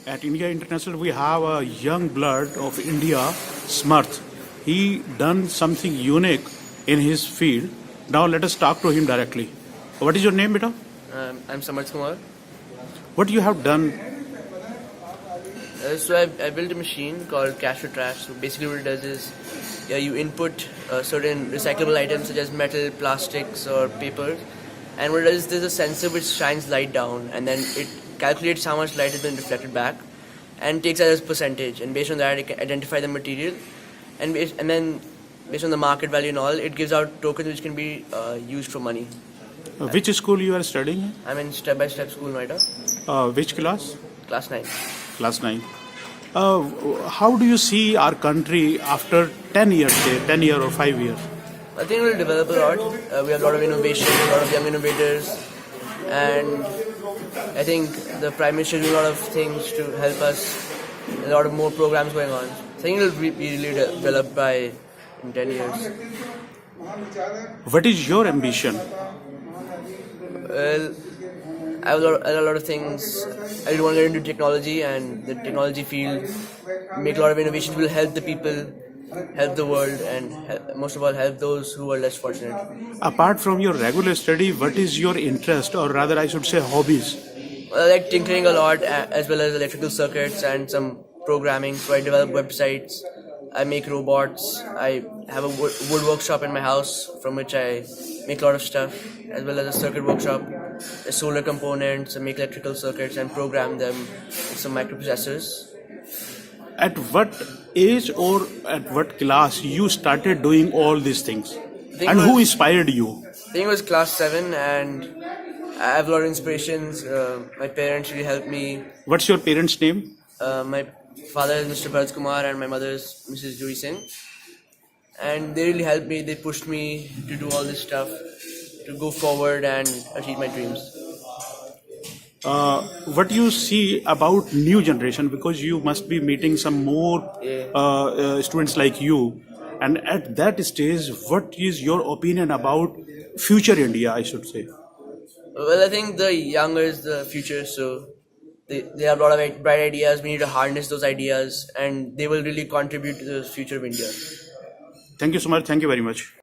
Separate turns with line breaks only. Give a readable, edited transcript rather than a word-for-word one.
At India International, we have a young blood of India, Samarth. He done something unique in his field. Now let us talk to him directly. What is your name, beta?
I'm Samarth Kumar.
What you have done?
So I built a machine called Cash for Trash. So basically what it does is you input certain recyclable items such as metal, plastics or paper, and what it does is there's a sensor which shines light down and then it calculates how much light has been reflected back and takes that as percentage, and based on that it can identify the material and then based on the market value and all, it gives out tokens which can be used for money.
Which school you are studying?
I'm in step-by-step school Noida,
Which class?
class 9.
Class 9. How do you see our country after 10 years, say 10 years or 5 years?
I think we'll develop a lot. We have a lot of innovation, a lot of young innovators, and I think the Prime Minister is doing a lot of things to help us. A lot of more programs going on. I think it will be really developed by in 10 years.
What is your ambition?
Well, I have a lot of things. I really want to get into technology, and the technology field, make a lot of innovations, will help the people, help the world, and most of all help those who are less fortunate.
Apart from your regular study, what is your interest, or rather I should say hobbies?
I like tinkering a lot, as well as electrical circuits and some programming. So I develop websites, I make robots, I have a wood workshop in my house from which I make a lot of stuff, as well as a circuit workshop, solar components, I make electrical circuits and program them with some microprocessors.
At what age or at what class you started doing all these things? And who inspired you?
I think it was class 7, and I have a lot of inspirations. My parents really helped me.
What's your parents' name?
My father is Mr. Kumar and my mother is Mrs. Joy Singh. And they really helped me, they pushed me to do all this stuff, to go forward and achieve my dreams.
What you see about new generation, because you must be meeting some more students like you, and at that stage, what is your opinion about future India, I should say?
Well, I think the younger is the future, so they have a lot of bright ideas. We need to harness those ideas, and they will really contribute to the future of India.
Thank you so much. Thank you very much.